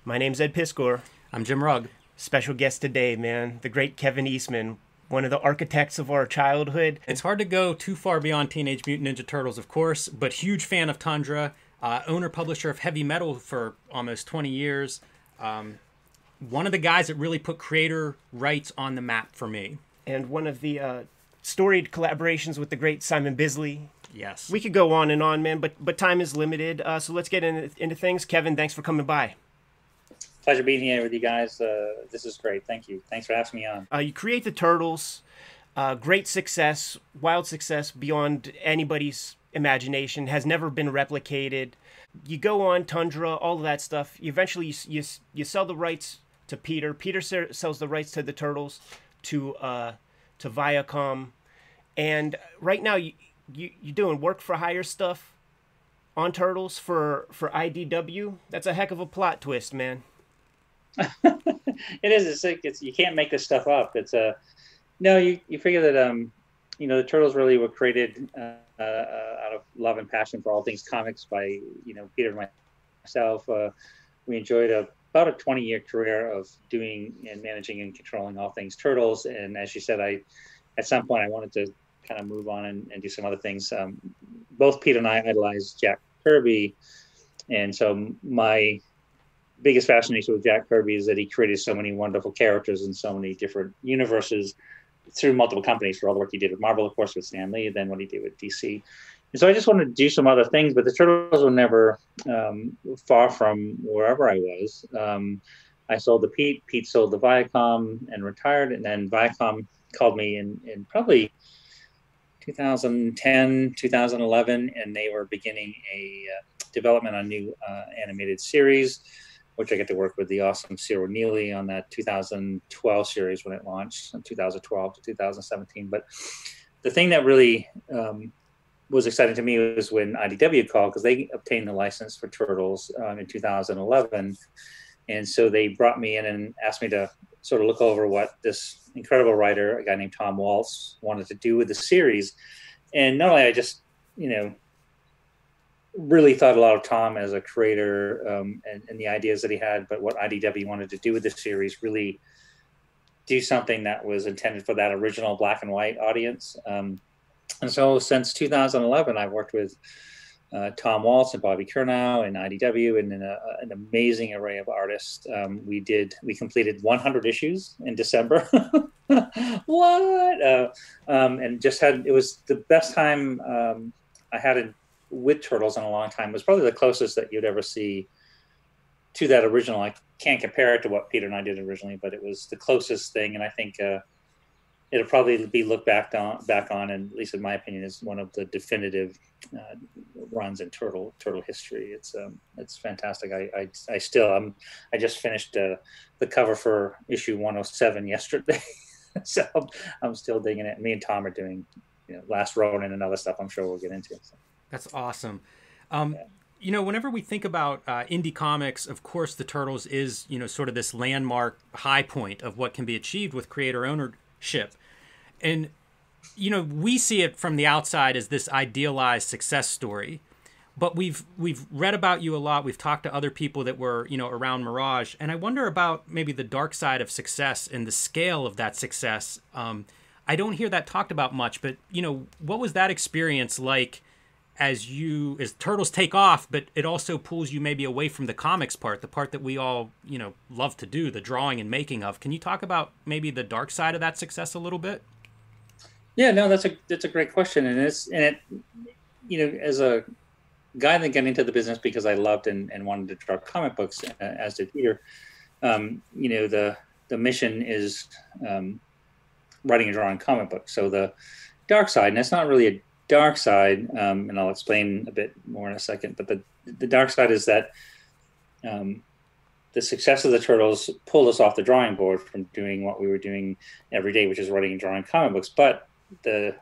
My name's Ed Piskor. I'm Jim Rugg. Special guest today, man. The great Kevin Eastman, one of the architects of our childhood. It's hard to go too far beyond Teenage Mutant Ninja Turtles, of course, but huge fan of Tundra, owner-publisher of Heavy Metal for almost 20 years. One of the guys that really put creator rights on the map for me. And one of the storied collaborations with the great Simon Bisley. Yes. We could go on and on, man, but time is limited. So let's get into things. Kevin, thanks for coming by. Pleasure being here with you guys. This is great. Thank you. Thanks for asking me on. You create the Turtles. Great success, wild success beyond anybody's imagination, has never been replicated. You go on Tundra, all of that stuff. Eventually, you sell the rights to Peter. Peter sells the rights to the Turtles to Viacom. And right now, you're doing work for hire stuff on Turtles for IDW. That's a heck of a plot twist, man. It is. It's you can't make this stuff up. It's no. You figure that the Turtles really were created out of love and passion for all things comics by Peter and myself. We enjoyed about a 20-year career of doing and managing and controlling all things Turtles. And as you said, at some point I wanted to kind of move on and do some other things. Both Peter and I idolized Jack Kirby, and so my biggest fascination with Jack Kirby is that he created so many wonderful characters in so many different universes through multiple companies for all the work he did with Marvel, of course, with Stan Lee, then what he did with DC. And so I just wanted to do some other things, but the Turtles were never far from wherever I was. I sold to Pete. Pete sold to Viacom and retired, and then Viacom called me in probably 2010, 2011, and they were beginning a development on a new animated series, which I get to work with the awesome Cyril Neely on that 2012 series when it launched from 2012 to 2017. But the thing that really was exciting to me was when IDW called, because they obtained the license for Turtles in 2011. And so they brought me in and asked me to sort of look over what this incredible writer, a guy named Tom Waltz, wanted to do with the series. And not only I just, really thought a lot of Tom as a creator and the ideas that he had, but what IDW wanted to do with the series, really do something that was intended for that original black and white audience. And so since 2011, I've worked with Tom Waltz and Bobby Curnow and IDW and an amazing array of artists. We completed 100 issues in December. What? And it was the best time I had with Turtles in a long time. It was probably the closest that you'd ever see to that original. I can't compare it to what Peter and I did originally, but it was the closest thing. And I think it'll probably be looked back on, and at least in my opinion, is one of the definitive runs in turtle history. It's fantastic. I just finished the cover for issue 107 yesterday, so I'm still digging it. Me and Tom are doing Last Ronin and other stuff. I'm sure we'll get into. So. That's awesome. Whenever we think about indie comics, of course, the Turtles is sort of this landmark high point of what can be achieved with creator ownership. And, we see it from the outside as this idealized success story. But we've read about you a lot. We've talked to other people that were, around Mirage. And I wonder about maybe the dark side of success and the scale of that success. I don't hear that talked about much. But, what was that experience like as Turtles take off, but it also pulls you maybe away from the comics part, the part that we all, love to do, the drawing and making of. Can you talk about maybe the dark side of that success a little bit? Yeah, no, that's a great question, and as a guy that got into the business because I loved and wanted to draw comic books, as did Peter. The mission is writing and drawing comic books. So the dark side, and it's not really a dark side, and I'll explain a bit more in a second, but the dark side is that the success of the Turtles pulled us off the drawing board from doing what we were doing every day, which is writing and drawing comic books. But the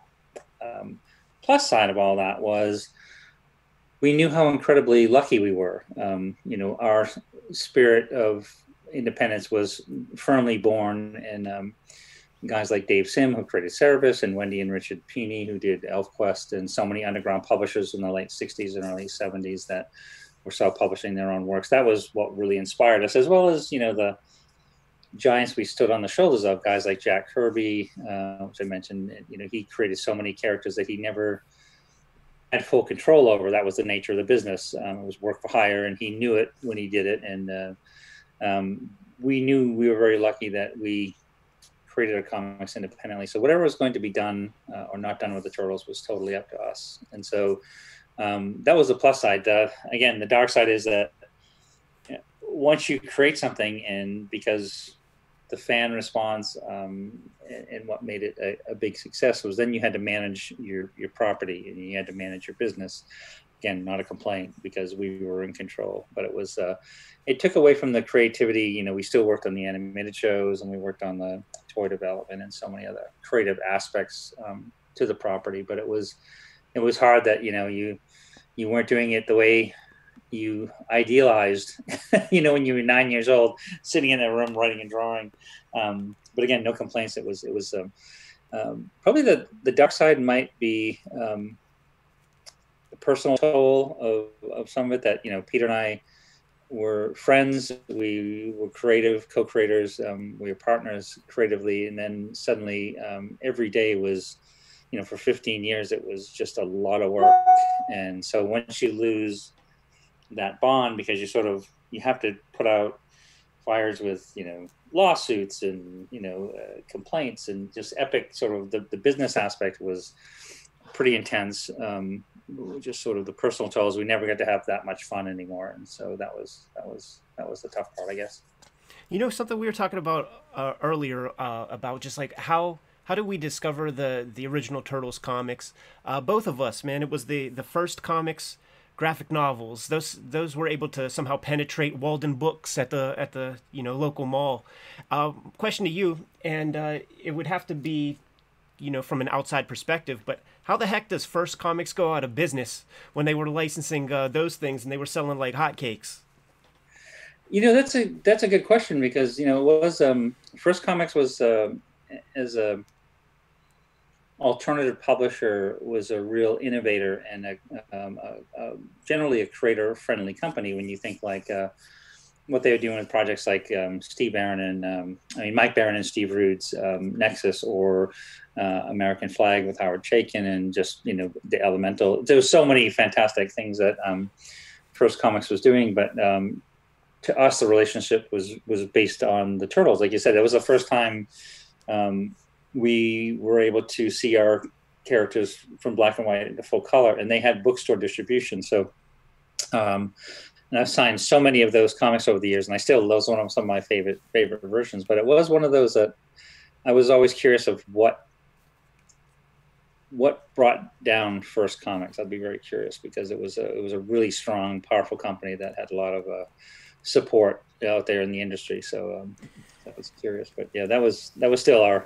plus side of all that was we knew how incredibly lucky we were. Our spirit of independence was firmly born in guys like Dave Sim, who created Cerebus, and Wendy and Richard Pini, who did ElfQuest, and so many underground publishers in the late 60s and early 70s that were self-publishing their own works. That was what really inspired us, as well as, the giants we stood on the shoulders of, guys like Jack Kirby, which I mentioned. He created so many characters that he never had full control over. That was the nature of the business. It was work for hire, and he knew it when he did it. And we knew we were very lucky that we created our comics independently. So whatever was going to be done or not done with the Turtles was totally up to us. And so that was the plus side. Again, the dark side is that once you create something, and because the fan response and what made it a big success was then you had to manage your property, and you had to manage your business. Again, not a complaint, because we were in control, but it was it took away from the creativity. We still worked on the animated shows, and we worked on the toy development and so many other creative aspects to the property. But it was hard that you weren't doing it the way you idealized, when you were 9 years old, sitting in a room writing and drawing. But again, no complaints. It was probably the dark side might be the personal toll of some of it. That Peter and I were friends. We were creative co-creators. We were partners creatively, and then suddenly every day was, for 15 years, it was just a lot of work. And so once you lose that bond, because you have to put out fires with lawsuits and complaints, and just epic sort of the business aspect was pretty intense. Just sort of the personal tolls, we never got to have that much fun anymore, and so that was the tough part, I guess. Something we were talking about earlier about just like how do we discover the original Turtles comics? Both of us, man, it was the first comics, graphic novels. Those were able to somehow penetrate Walden Books at the local mall. Question to you, and it would have to be from an outside perspective, but how the heck does First Comics go out of business when they were licensing those things and they were selling like hotcakes? That's a good question, because it was First Comics was as a alternative publisher, was a real innovator and generally a creator friendly company. When you think like what they were doing with projects like Steve Barron and Mike Barron and Steve Rude's Nexus, or American Flag with Howard Chaykin, and just the Elemental. There was so many fantastic things that First Comics was doing, but to us the relationship was based on the Turtles. Like you said, it was the first time we were able to see our characters from black and white into full color, and they had bookstore distribution. So and I've signed so many of those comics over the years, and those are some of my favorite versions. But it was one of those that I was always curious of what brought down First Comics. I'd be very curious, because it was a really strong, powerful company that had a lot of support out there in the industry. So I was curious, but yeah, that was still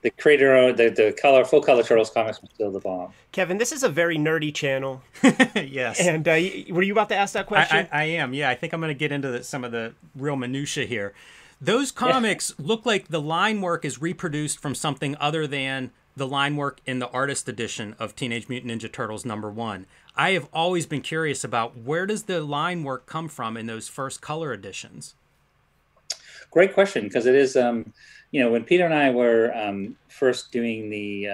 the creator, the full color Turtles comics was still the bomb. Kevin, this is a very nerdy channel. Yes. And were you about to ask that question? I am. Yeah, I think I'm going to get into some of the real minutia here. Those comics look like the line work is reproduced from something other than the line work in the artist edition of Teenage Mutant Ninja Turtles #1. I have always been curious about where does the line work come from in those first color editions? Great question, because it is, when Peter and I were first doing the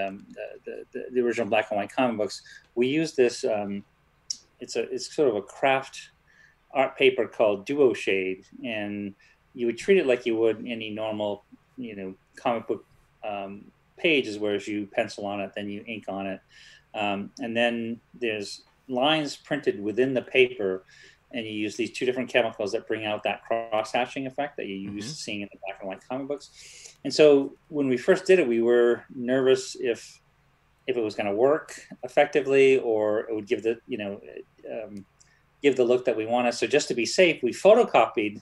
original black and white comic books, we used this. It's sort of a craft art paper called Duo Shade, and you would treat it like you would any normal, comic book pages, whereas you pencil on it, then you ink on it, and then there's lines printed within the paper, and you use these two different chemicals that bring out that cross-hatching effect that you used to seeing in the black and white comic books. And so when we first did it, we were nervous if it was going to work effectively, or it would give the look that we wanted. So just to be safe, we photocopied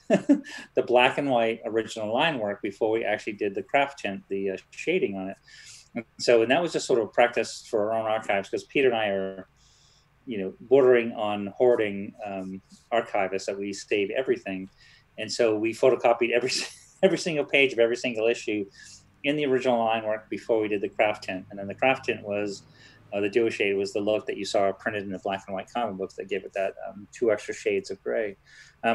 the black and white original line work before we actually did the craft tint, the shading on it. And that was just sort of practice for our own archives, because Peter and I are bordering on hoarding archivists, that we save everything. And so we photocopied every single page of every single issue in the original line work before we did the craft tint. And then the craft tint was the duo shade was the look that you saw printed in the black and white comic books that gave it that 2 extra shades of gray.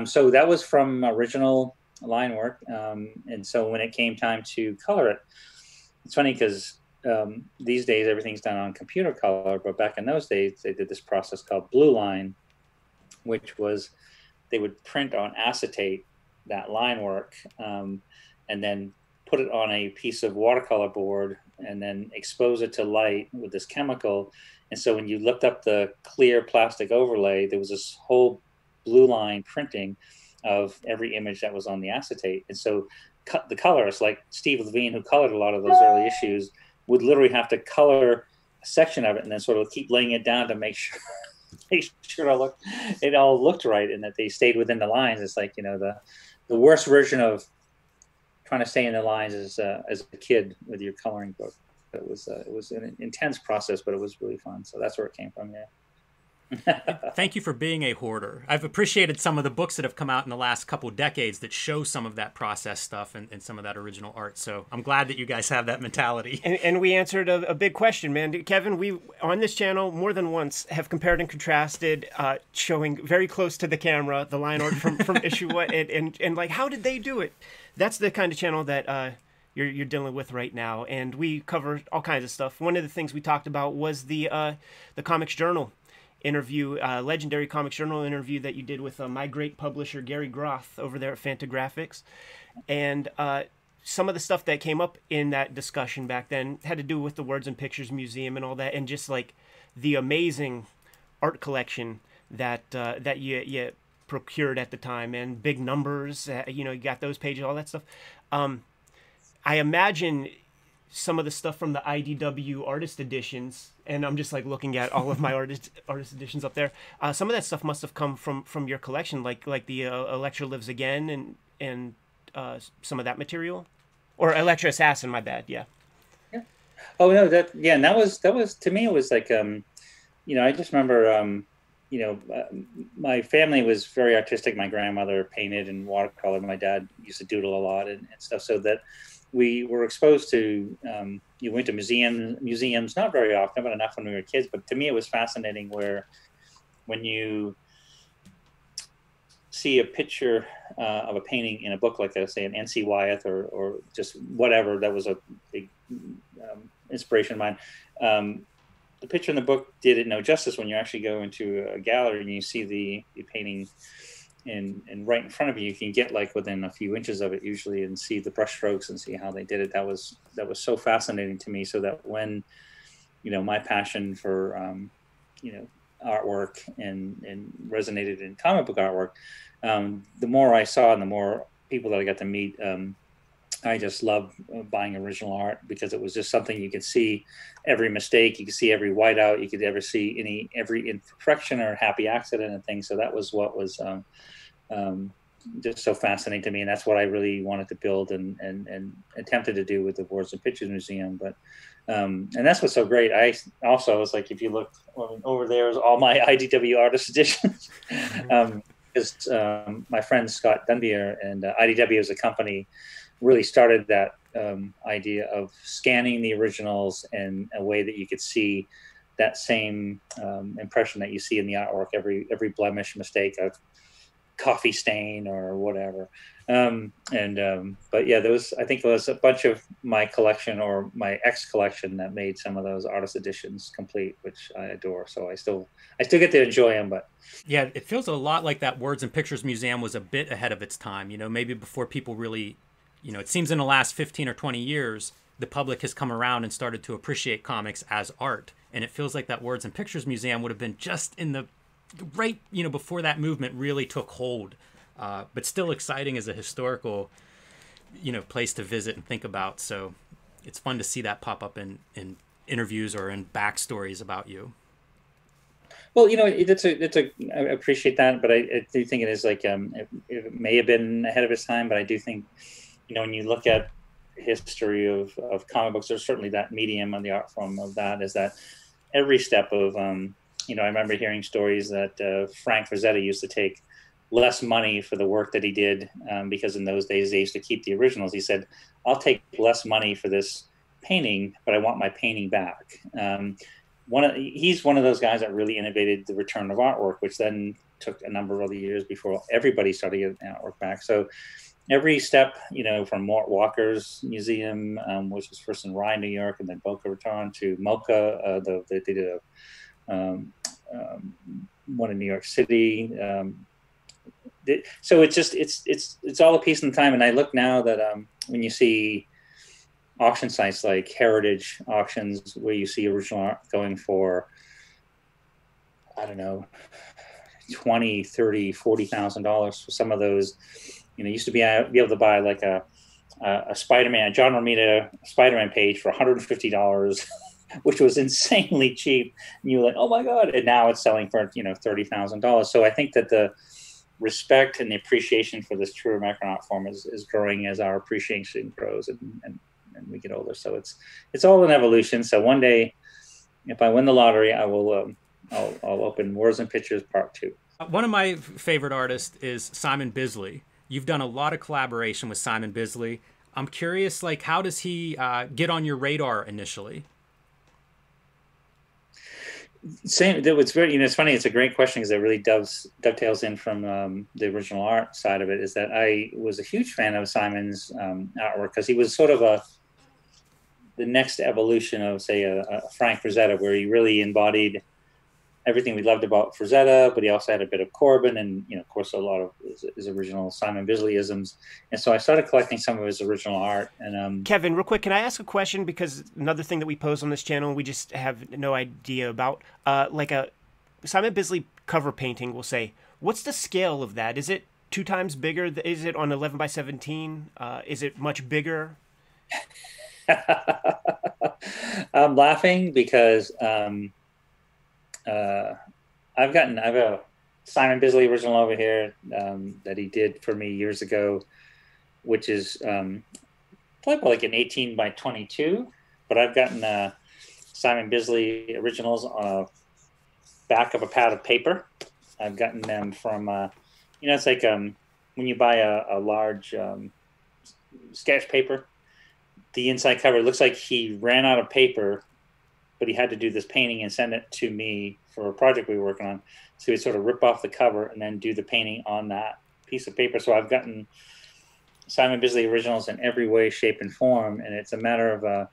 So that was from original line work. And so when it came time to color it, it's funny because these days everything's done on computer color, but back in those days they did this process called blue line, which was they would print on acetate that line work and then put it on a piece of watercolor board and then expose it to light with this chemical. And so when you looked up the clear plastic overlay, there was this whole blue line printing of every image that was on the acetate. And so the colorists, like Steve Levine, who colored a lot of those early issues, would literally have to color a section of it and then sort of keep laying it down to make sure it all looked right and that they stayed within the lines. It's like, the worst version of trying to stay in the lines as a kid with your coloring book. It was an intense process, but it was really fun. So that's where it came from. Yeah. Thank you for being a hoarder. I've appreciated some of the books that have come out in the last couple decades that show some of that process stuff and some of that original art. So I'm glad that you guys have that mentality. And we answered a big question, man. Kevin, we on this channel more than once have compared and contrasted, showing very close to the camera the line art from issue 1 and like, how did they do it? That's the kind of channel that you're dealing with right now, and we cover all kinds of stuff. One of the things we talked about was the Comics Journal interview, legendary Comics Journal interview that you did with my great publisher Gary Groth over there at Fantagraphics, and some of the stuff that came up in that discussion back then had to do with the Words and Pictures Museum and all that, and just like the amazing art collection that you procured at the time, and big numbers, you got those pages, all that stuff. I imagine some of the stuff from the IDW artist editions, and I'm just like looking at all of my artist editions up there. Some of that stuff must have come from your collection, like the Elektra Lives Again and some of that material, or Elektra Assassin. My bad. Yeah. Oh no, and that was to me, it was like I just remember my family was very artistic. My grandmother painted and watercolor. My dad used to doodle a lot and stuff, so that we were exposed to, you went to museums, not very often, but enough when we were kids. But to me, it was fascinating where when you see a picture of a painting in a book like that, say an N.C. Wyeth or just whatever, that was a big inspiration of mine. The picture in the book did it no justice when you actually go into a gallery and you see the painting and right in front of you. You can get like within a few inches of it usually and see the brush strokes and see how they did it. That was so fascinating to me. So that when, my passion for, artwork and resonated in comic book artwork, the more I saw and the more people that I got to meet, I just loved buying original art because it was just something you could see every mistake, you could see every whiteout, you could ever see every imperfection or happy accident and things. So that was what was just so fascinating to me, and that's what I really wanted to build and attempted to do with the Words and Pictures Museum. But and that's what's so great. I also was like, if you look over there, is all my IDW artist editions. Because my friend Scott Dunbier and IDW as a company really started that idea of scanning the originals in a way that you could see that same impression that you see in the artwork, every blemish, mistake, a coffee stain or whatever. But yeah, I think it was a bunch of my collection or my ex collection that made some of those artist editions complete, which I adore. So I still get to enjoy them. But yeah, it feels a lot like that Words and Pictures Museum was a bit ahead of its time. Maybe before people really, it seems in the last 15 or 20 years, the public has come around and started to appreciate comics as art. And it feels like that Words and Pictures Museum would have been just in the right, before that movement really took hold. But still exciting as a historical, place to visit and think about. So it's fun to see that pop up in interviews or in backstories about you. Well, I appreciate that, but I do think it is like, it may have been ahead of its time, but I do think, when you look at history of comic books, there's certainly that medium and the art form of that is that every step of, I remember hearing stories that Frank Frazetta used to take less money for the work that he did because in those days they used to keep the originals. He said, I'll take less money for this painting, but I want my painting back. he's one of those guys that really innovated the return of artwork, which then took a number of other years before everybody started getting artwork back. So every step, from Mort Walker's museum, which was first in Rye, New York, and then Boca Raton, to MoCA, they did one in New York City. So it's all a piece in time. And I look now that when you see auction sites like heritage auctions, where you see original art going for, I don't know, $20,000, $30,000, $40,000 for some of those. Used to be able to buy like a Spider-Man, a John Romita Spider-Man page for $150, which was insanely cheap. And you were like, oh my God. And now it's selling for, $30,000. So I think that the respect and the appreciation for this true American art form is growing as our appreciation grows and we get older. So it's all an evolution. So one day, if I win the lottery, I will I'll open Words and Pictures Part 2. One of my favorite artists is Simon Bisley. You've done a lot of collaboration with Simon Bisley. I'm curious, how does he get on your radar initially? Same. It's very, it's funny. It's a great question because it really dovetails in from the original art side of it. Is that I was a huge fan of Simon's artwork because he was sort of the next evolution of, say, a Frank Frazetta, where he really embodied everything we loved about Frazetta, but he also had a bit of Corbin and, of course, a lot of his original Simon Bisley-isms. And so I started collecting some of his original art. And Kevin, real quick, can I ask a question? Because another thing that we pose on this channel, we just have no idea about, like a Simon Bisley cover painting, we'll say, what's the scale of that? Is it 2 times bigger? Is it on 11 by 17? Is it much bigger? I'm laughing because I have a Simon Bisley original over here that he did for me years ago, which is probably like an 18 by 22. But I've gotten Simon Bisley originals on a back of a pad of paper. I've gotten them from, it's like when you buy a large sketch paper, the inside cover looks like he ran out of paper, but he had to do this painting and send it to me for a project we were working on. So he'd sort of rip off the cover and then do the painting on that piece of paper. So I've gotten Simon Bisley originals in every way, shape, and form. And it's a matter of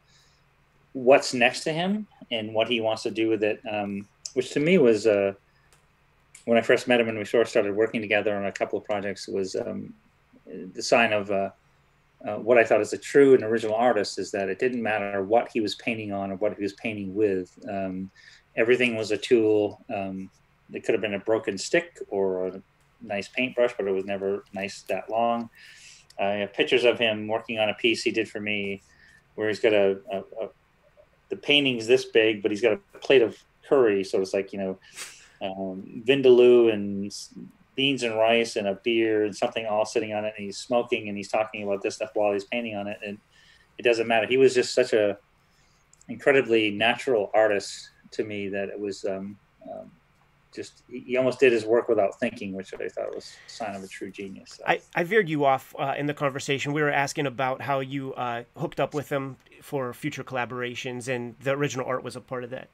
what's next to him and what he wants to do with it, which to me was, when I first met him and we sort of started working together on a couple of projects, was the sign of what I thought is a true and original artist, is that it didn't matter what he was painting on or what he was painting with. Everything was a tool. It could have been a broken stick or a nice paintbrush, but it was never nice that long. I have pictures of him working on a piece he did for me where he's got the painting's this big, but he's got a plate of curry. So it's like, vindaloo and beans and rice and a beer and something all sitting on it, and he's smoking and he's talking about this stuff while he's painting on it, and it doesn't matter. He was just such a incredibly natural artist to me that it was just, he almost did his work without thinking, which I thought was a sign of a true genius. So. I veered you off in the conversation. We were asking about how you hooked up with him for future collaborations, and the original art was a part of that.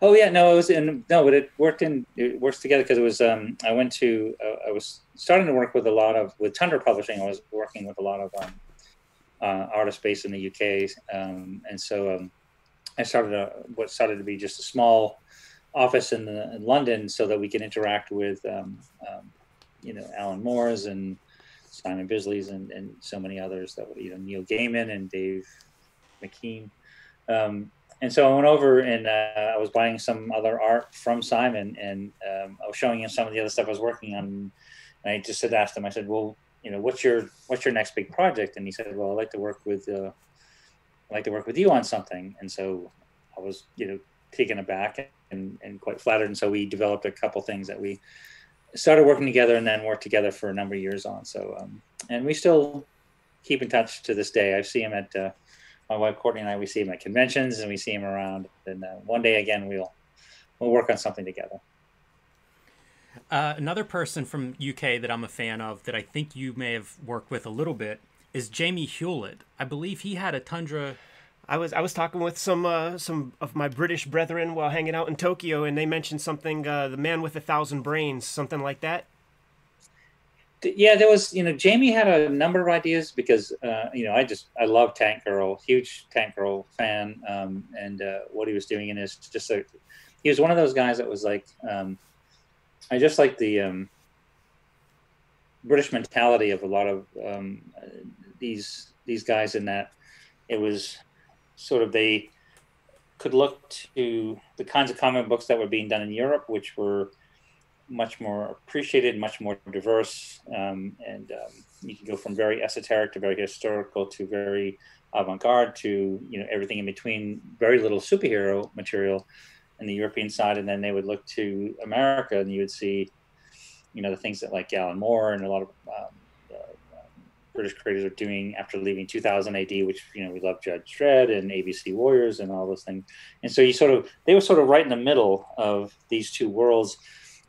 Oh yeah, no, but it works together because it was, I was starting to work with with Tundra Publishing. I was working with a lot of artists based in the UK. And so I started what started to be just a small office in London so that we can interact with, Alan Moore's and Simon Bisley's and so many others that Neil Gaiman and Dave McKean. And so I went over and I was buying some other art from Simon, and I was showing him some of the other stuff I was working on. And I just asked him, I said, well, what's your next big project? And he said, well, I'd like to work with you on something. And so I was, taken aback and quite flattered. And so we developed a couple things that we started working together and then worked together for a number of years on. So, and we still keep in touch to this day. I see him at, my wife Courtney and I, we see him at conventions and we see him around. And one day again, we'll work on something together. Another person from UK that I'm a fan of that I think you may have worked with a little bit is Jamie Hewlett. I believe he had a Tundra I was talking with some of my British brethren while hanging out in Tokyo, and they mentioned something, the man with 1,000 brains, something like that. Yeah, there was, Jamie had a number of ideas because, I love Tank Girl, huge Tank Girl fan, and what he was doing in is just he was one of those guys that was like, I just like the British mentality of a lot of these guys, in that it was sort of, they could look to the kinds of comic books that were being done in Europe, which were much more appreciated, much more diverse, and you can go from very esoteric to very historical to very avant-garde to everything in between. Very little superhero material in the European side, and then they would look to America, and you would see the things that like Alan Moore and a lot of British creators are doing after leaving 2000 AD, which we love Judge Dredd and ABC Warriors and all those things. And so they were sort of right in the middle of these two worlds.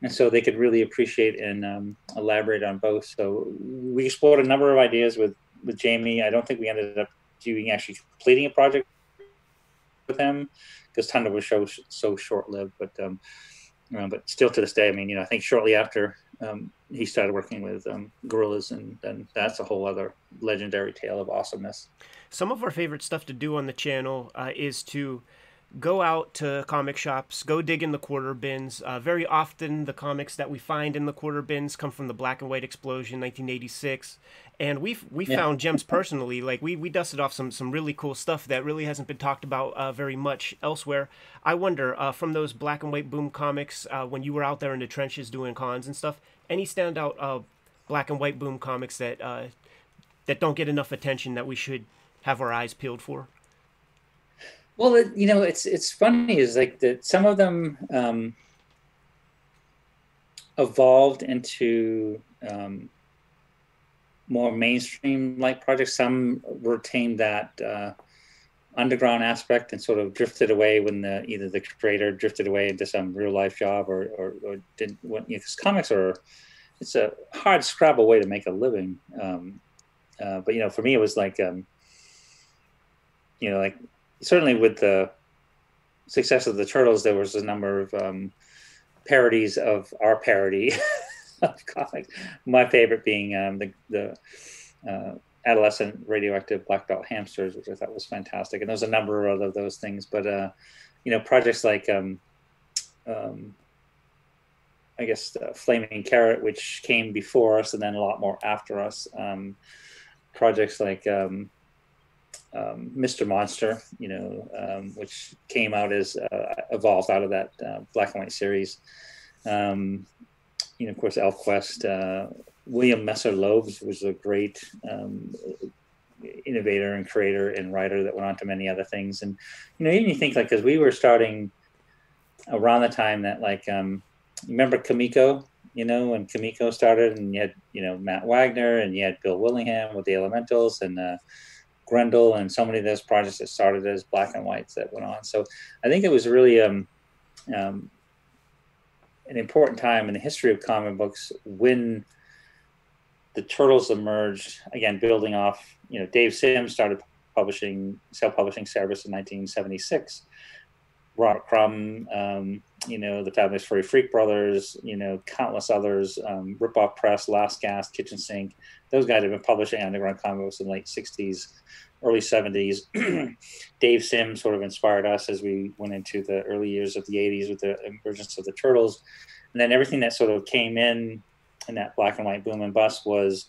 And so they could really appreciate and elaborate on both. So we explored a number of ideas with Jamie. I don't think we ended up actually completing a project with him because Tundra was so short-lived. But still to this day, I think shortly after he started working with Gorillas, and then that's a whole other legendary tale of awesomeness. Some of our favorite stuff to do on the channel is to go out to comic shops, go dig in the quarter bins. Very often the comics that we find in the quarter bins come from the Black and White Explosion 1986. And we found gems personally. Like we dusted off some really cool stuff that really hasn't been talked about very much elsewhere. I wonder, from those Black and White Boom comics, when you were out there in the trenches doing cons and stuff, any standout Black and White Boom comics that don't get enough attention that we should have our eyes peeled for? Well, it's funny is like that some of them evolved into more mainstream like projects. Some retained that underground aspect and sort of drifted away when either the creator drifted away into some real life job or didn't. Because comics it's a hard scrabble way to make a living. But for me it was like like. Certainly with the success of the Turtles, there was a number of parodies of our parody of comics. My favorite being the adolescent radioactive black belt hamsters, which I thought was fantastic. And there's a number of those things. But, projects like, I guess, Flaming Carrot, which came before us and then a lot more after us. Projects like... Mr. Monster, which came out as evolved out of that Black and White series. Of course, ElfQuest. William Messer Loebs was a great innovator and creator and writer that went on to many other things. And even you think because we were starting around the time that remember Kamiko? When Kamiko started, and you had Matt Wagner, and you had Bill Willingham with the Elementals, and Grendel, and so many of those projects that started as Black and Whites that went on. So I think it was really an important time in the history of comic books when the Turtles emerged, again, building off, Dave Sims started self-publishing service in 1976. Robert Crumb, the Fabulous Furry Freak Brothers, countless others, Rip Off Press, Last Gasp, Kitchen Sink. Those guys have been publishing underground comic books in the late 60s, early 70s. Dave Sims sort of inspired us as we went into the early years of the 80s with the emergence of the Turtles. And then everything that sort of came in that Black and White boom and bust was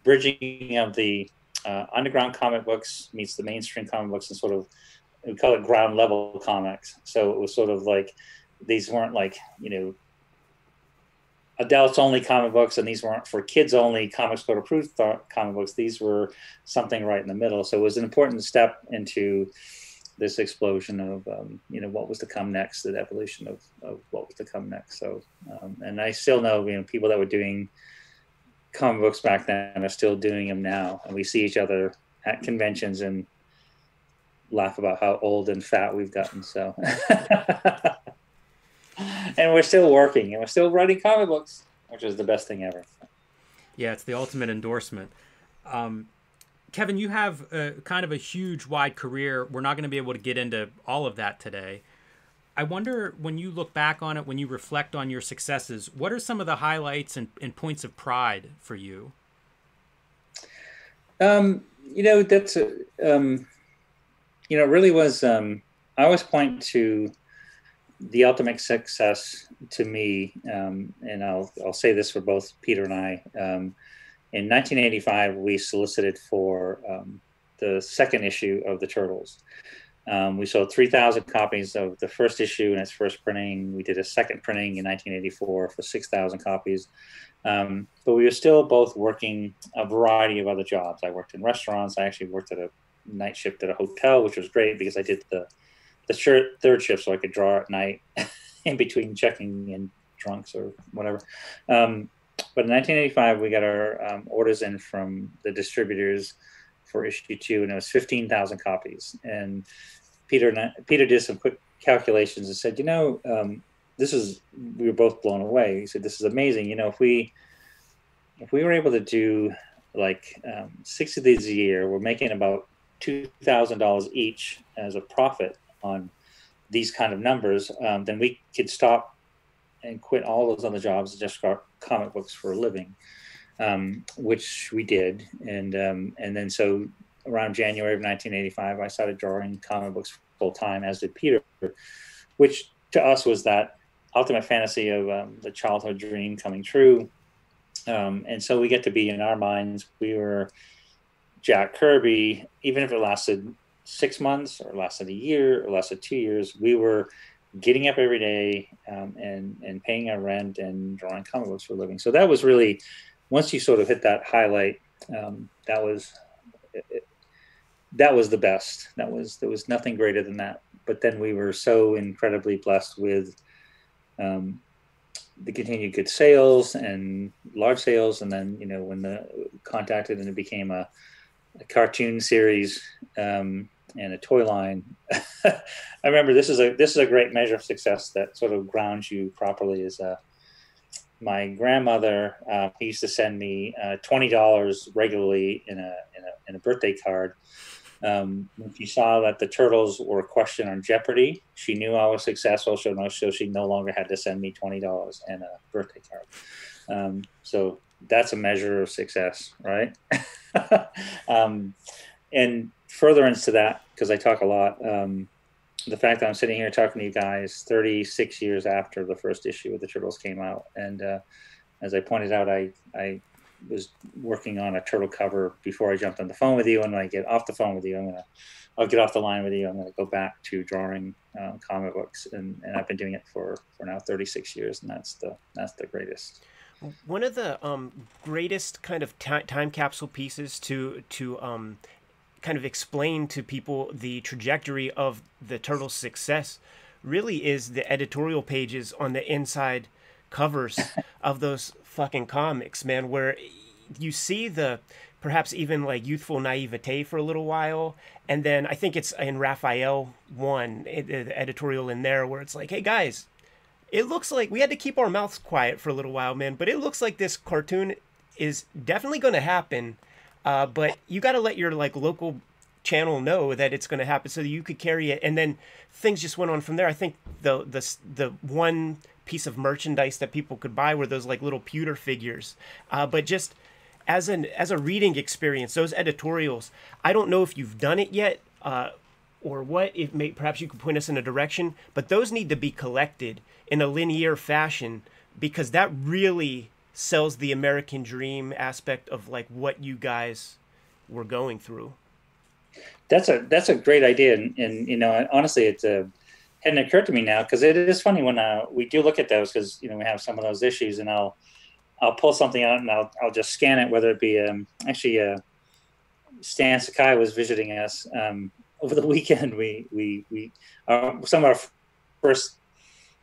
bridging of the underground comic books meets the mainstream comic books, and sort of, we call it ground level comics. So it was sort of like, these weren't like, adults only comic books, and these weren't for kids only Comics Code Approved comic books. These were something right in the middle. So it was an important step into this explosion of, what was to come next, the evolution of what was to come next. So, and I still know, people that were doing comic books back then are still doing them now. And we see each other at conventions and laugh about how old and fat we've gotten. So, and we're still working, and we're still writing comic books, which is the best thing ever. Yeah, it's the ultimate endorsement. Kevin, you have kind of a huge, wide career. We're not going to be able to get into all of that today. I wonder, when you look back on it, when you reflect on your successes, what are some of the highlights and points of pride for you? That's it really was. I always point to the ultimate success to me, and I'll say this for both Peter and I. In 1985, we solicited for the second issue of the Turtles. We sold 3,000 copies of the first issue in its first printing. We did a second printing in 1984 for 6,000 copies. But we were still both working a variety of other jobs. I worked in restaurants. I actually worked at a night shift at a hotel, which was great because I did the third shift so I could draw at night in between checking in drunks or whatever. But in 1985, we got our orders in from the distributors for issue 2, and it was 15,000 copies. And Peter did some quick calculations and said, we were both blown away. He said, this is amazing. If we were able to do like 6 of these a year, we're making about $2,000 each as a profit on these kind of numbers, then we could stop and quit all those other jobs and just start comic books for a living, which we did. And then so around January of 1985, I started drawing comic books full time, as did Peter, which to us was that ultimate fantasy of the childhood dream coming true. And so we get to be, in our minds, we were Jack Kirby, even if it lasted 6 months or lasted a year or lasted 2 years, we were getting up every day and paying our rent and drawing comic books for a living. So that was really, once you sort of hit that highlight, that was the best. There was nothing greater than that. But then we were so incredibly blessed with the continued good sales and large sales. And then, when the contacted and it became a cartoon series, and a toy line. I remember this is a great measure of success that sort of grounds you properly. Is my grandmother used to send me $20 regularly in a birthday card. When she saw that the Turtles were a question on Jeopardy, she knew I was successful, so she no longer had to send me $20 and a birthday card. So that's a measure of success, right? And furtherance to that, because I talk a lot, the fact that I'm sitting here talking to you guys 36 years after the first issue of the Turtles came out. And as I pointed out, I was working on a Turtle cover before I jumped on the phone with you. And when I get off the phone with you, I'll get off the line with you. I'm going to go back to drawing comic books. And I've been doing it for now 36 years. And that's the greatest. One of the greatest kind of time capsule pieces to kind of explain to people the trajectory of the Turtles' success really is the editorial pages on the inside covers of those fucking comics, man, where you see the perhaps even like youthful naivete for a little while. And then I think it's in Raphael 1, the editorial in there, where it's like, hey guys, it looks like we had to keep our mouths quiet for a little while, man, but it looks like this cartoon is definitely going to happen. But you got to let your like local channel know that it's going to happen so that you could carry it. And then things just went on from there. I think the one piece of merchandise that people could buy were those like little pewter figures. But just as a reading experience, those editorials, I don't know if you've done it yet, or what. Perhaps you could point us in a direction, but those need to be collected in a linear fashion, because that really sells the American dream aspect of like what you guys were going through. That's a great idea, and honestly, it hadn't occurred to me now, because it is funny when we do look at those, because we have some of those issues, and I'll pull something out and I'll just scan it, whether it be actually Stan Sakai was visiting us over the weekend. We some of our first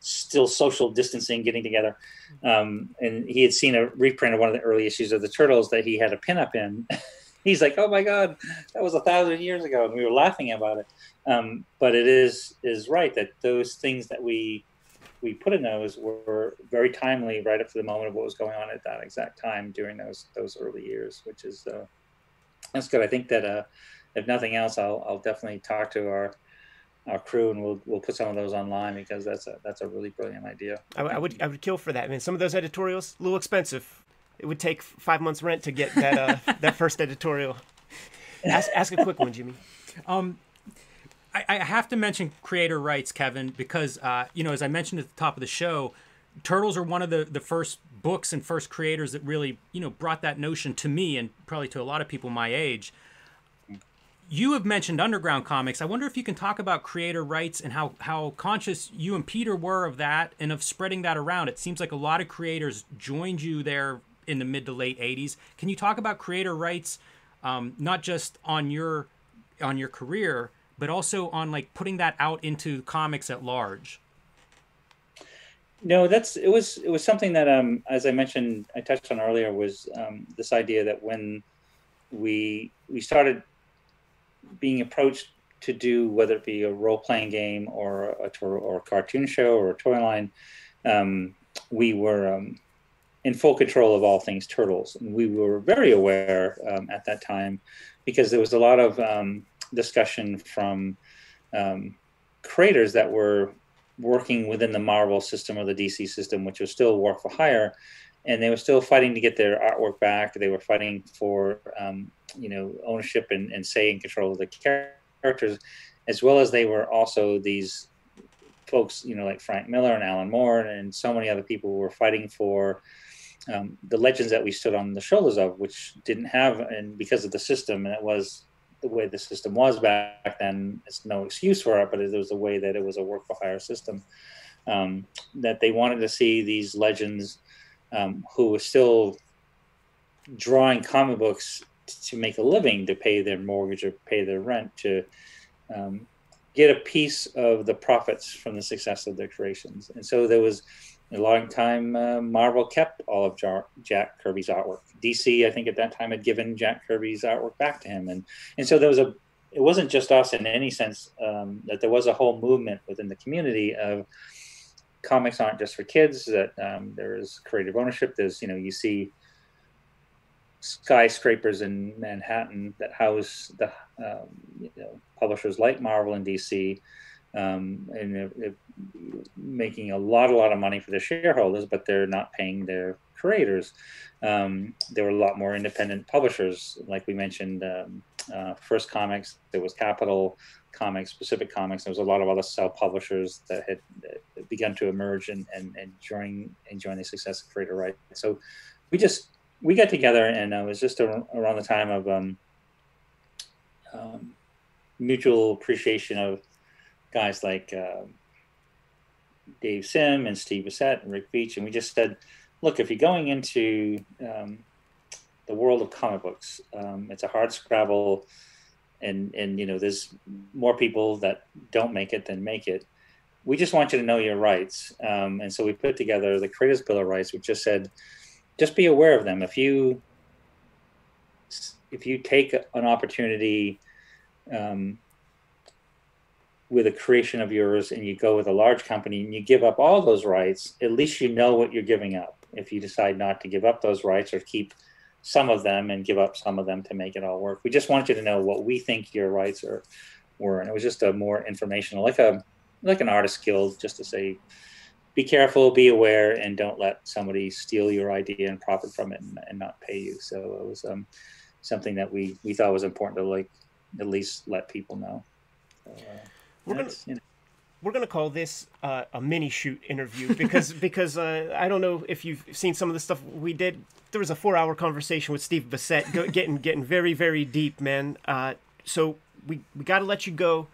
still social distancing getting together, and he had seen a reprint of one of the early issues of the Turtles that he had a pinup in. He's like, oh my God, that was 1,000 years ago. And we were laughing about it. But it is right that those things that we put in those were very timely, right up to the moment of what was going on at that exact time during those early years, which is That's good. I think that if nothing else, I'll definitely talk to our crew, and we'll put some of those online, because that's a really brilliant idea. I would kill for that. I mean, some of those editorials a little expensive. It would take 5 months rent to get that that first editorial. Ask a quick one, Jimmy. I have to mention creator rights, Kevin, because as I mentioned at the top of the show, Turtles are one of the first books and first creators that really brought that notion to me, and probably to a lot of people my age. You have mentioned underground comics. I wonder if you can talk about creator rights and how conscious you and Peter were of that and of spreading that around. It seems like a lot of creators joined you there in the mid to late 80s. Can you talk about creator rights, not just on your career, but also on like putting that out into comics at large? No, it was something that, as I mentioned, I touched on earlier, was this idea that when we started being approached to do, whether it be a role-playing game or a cartoon show or a toy line, we were in full control of all things Turtles. And we were very aware at that time, because there was a lot of discussion from creators that were working within the Marvel system or the DC system, which was still work for hire, and they were still fighting to get their artwork back. They were fighting for ownership and say and control of the characters, as well as they were also these folks, like Frank Miller and Alan Moore and so many other people who were fighting for the legends that we stood on the shoulders of, which didn't have, and because of the system, and it was the way the system was back then, it's no excuse for it, but it was the way that it was a work for hire system, that they wanted to see these legends who were still drawing comic books to make a living, to pay their mortgage or pay their rent, to get a piece of the profits from the success of their creations. And so there was a long time, Marvel kept all of Jack Kirby's artwork. DC, I think at that time, had given Jack Kirby's artwork back to him. And so there was it wasn't just us in any sense, that there was a whole movement within the community of comics aren't just for kids, that there is creative ownership. There's, you see skyscrapers in Manhattan that house the publishers like Marvel and DC, and they're making a lot of money for their shareholders, but they're not paying their creators. There were a lot more independent publishers, like we mentioned, First Comics. There was Capital Comics, Pacific Comics. There was a lot of other self-publishers that had begun to emerge and enjoying the success of creator rights. So we got together, and it was just around the time of mutual appreciation of guys like Dave Sim and Steve Bissett and Rick Veitch, and we just said, look, if you're going into the world of comic books, it's a hard scrabble, and there's more people that don't make it than make it. We just want you to know your rights, and so we put together the Creators Bill of Rights, which just said, just be aware of them. If you take an opportunity with a creation of yours, and you go with a large company and you give up all those rights, at least you know what you're giving up. If you decide not to give up those rights, or keep some of them and give up some of them to make it all work, we just want you to know what we think your rights were. And it was just a more informational, like an artist guild, just to say, be careful, be aware, and don't let somebody steal your idea and profit from it and not pay you. So it was something that we thought was important to at least let people know. So, we're gonna call this a mini shoot interview because I don't know if you've seen some of the stuff we did. There was a 4-hour conversation with Steve Bissett, getting very, very deep, man. So we got to let you go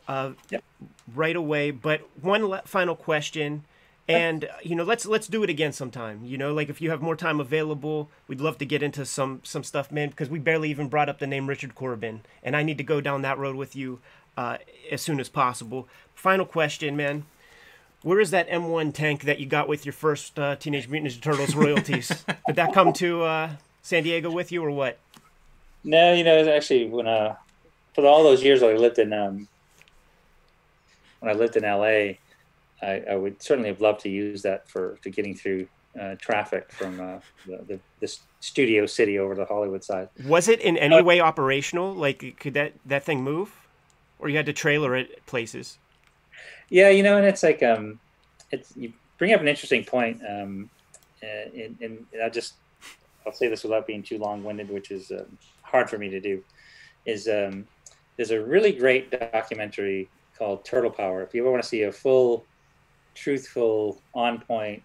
right away. But one final question, and let's do it again sometime. Like if you have more time available, we'd love to get into some stuff, man, because we barely even brought up the name Richard Corbin, and I need to go down that road with you as soon as possible. Final question, man. Where is that M1 tank that you got with your first Teenage Mutant Ninja Turtles royalties? Did that come to San Diego with you, or what? No, it was actually when for all those years I lived in when I lived in LA, I would certainly have loved to use that to getting through traffic from the studio city over the Hollywood side. Was it in any way operational? Like, could that thing move, or you had to trailer it places? Yeah, and it's like it's you bring up an interesting point, and I'll say this without being too long-winded, which is hard for me to do. Is there's a really great documentary called Turtle Power. If you ever want to see a full, truthful, on-point,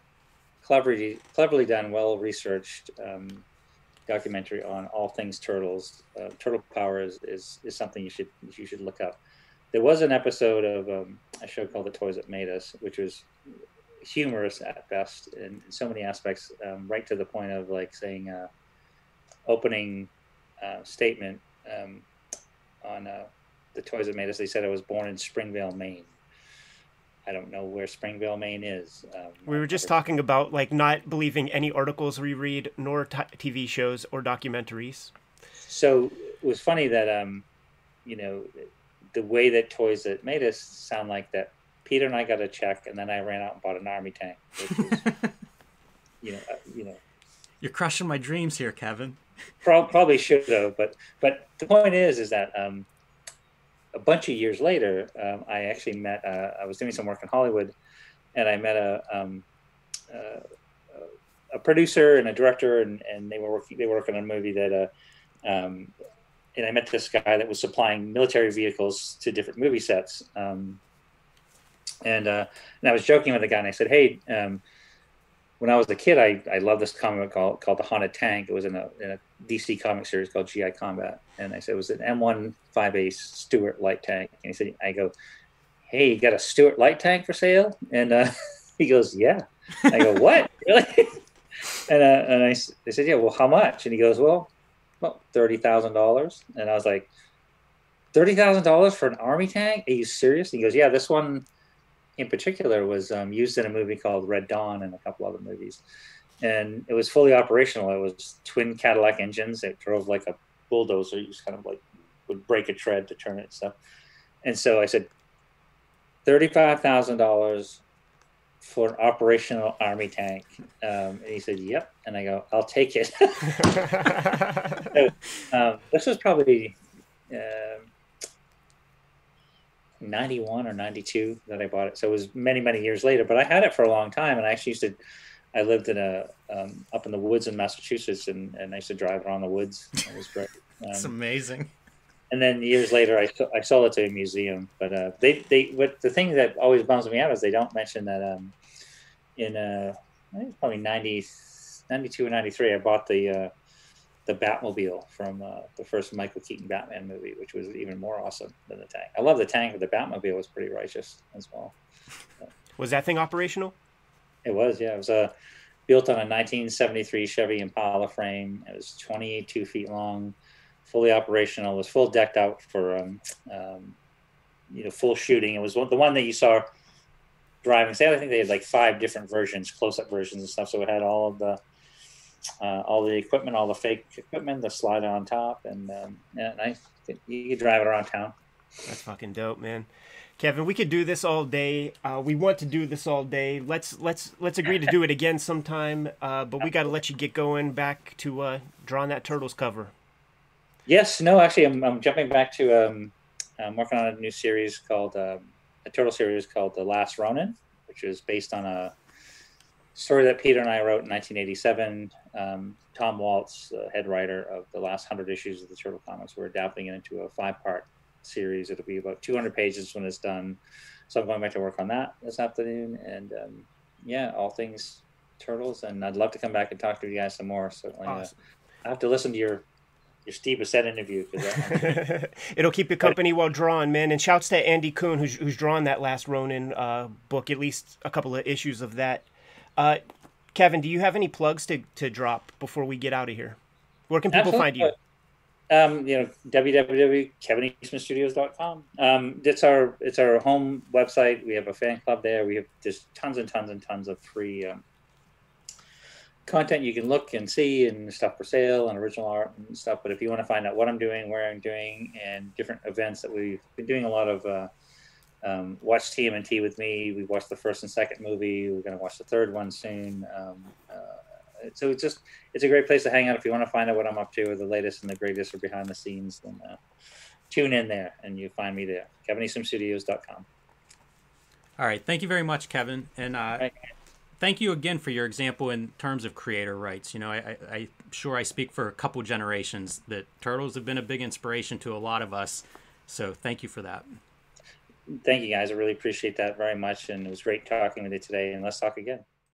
cleverly done, well-researched documentary on all things turtles, Turtle Power is something you should look up. There was an episode of a show called The Toys That Made Us, which was humorous at best in so many aspects, right to the point of like saying opening statement on The Toys That Made Us. They said I was born in Springvale, Maine. I don't know where Springvale, Maine is. We were just talking about like not believing any articles we read, nor TV shows or documentaries. So it was funny that the way that Toys That Made Us sound like that. Peter and I got a check, and then I ran out and bought an army tank. Which is, You're crushing my dreams here, Kevin. Probably should have, but the point is that a bunch of years later, I actually met. I was doing some work in Hollywood, and I met a producer and a director, and they were working on a movie that. And I met this guy that was supplying military vehicles to different movie sets. And I was joking with the guy, and I said, "Hey, when I was a kid, I loved this comic called The Haunted Tank. It was in a DC comic series called GI Combat." And I said, it was an M1/5 Stuart light tank. And he said, I go, "Hey, you got a Stuart light tank for sale?" And he goes, "Yeah." I go, "What? Really?" And I said, "Yeah, well, how much?" And he goes, "Well, about $30,000. And I was like, $30,000 for an army tank? Are you serious? And he goes, "Yeah, this one in particular was used in a movie called Red Dawn and a couple other movies. And it was fully operational. It was twin Cadillac engines. It drove like a bulldozer. You just kind of like would break a tread to turn it and stuff." And so I said, $35,000 for an operational army tank. And he said, "Yep." And I go, "I'll take it." So, this was probably 91 or 92 that I bought it. So it was many, many years later, but I had it for a long time. And I actually I lived in up in the woods in Massachusetts, and I used to drive around the woods. It was great. It's amazing. And then years later, I sold it to a museum. But but the thing that always bums me out is they don't mention that in I think it's probably 92 or 93, I bought the Batmobile from the first Michael Keaton Batman movie, which was even more awesome than the tank. I love the tank, but the Batmobile was pretty righteous as well. Was that thing operational? It was, yeah. It was built on a 1973 Chevy Impala frame. It was 22 feet long, fully operational. It was full decked out for full shooting. It was the one that you saw driving. I think they had like 5 different versions, close-up versions and stuff. So it had all the equipment, all the fake equipment, the slider on top, and you could drive it around town. That's fucking dope, man. Kevin, we could do this all day. We want to do this all day. Let's agree to do it again sometime. But we got to let you get going back to drawing that Turtles cover. Yes, no, actually, I'm jumping back to I'm working on a new series called a Turtle series called The Last Ronin, which is based on a story that Peter and I wrote in 1987. Tom Waltz, the head writer of the last 100 issues of the Turtle comics, we're adapting it into a 5-part series. It'll be about 200 pages when it's done. So I'm going back to work on that this afternoon. And all things Turtles. And I'd love to come back and talk to you guys some more. Certainly, awesome. I have to listen to your Steve Bissett interview. It'll keep you company while drawing, man. And shouts to Andy Kuhn, who's drawn that Last Ronin book, at least a couple of issues of that. Kevin, do you have any plugs to drop before we get out of here? Where can people find you? www.kevineastmanstudios.com. It's our home website. We have a fan club there. We have just tons and tons and tons of free content you can look and see, and stuff for sale and original art and stuff. But if you want to find out what I'm doing, where I'm doing, and different events that we've been doing, a lot of watch TMNT with me. We watched the first and second movie. We're going to watch the third one soon. So it's a great place to hang out if you want to find out what I'm up to, or the latest and the greatest, or behind the scenes. Then tune in there, and you find me there. KevinEastmanStudios.com. All right, thank you very much, Kevin, and thank you again for your example in terms of creator rights. You know, I'm sure I speak for a couple generations that Turtles have been a big inspiration to a lot of us. So thank you for that. Thank you, guys. I really appreciate that very much, and it was great talking with you today. And let's talk again.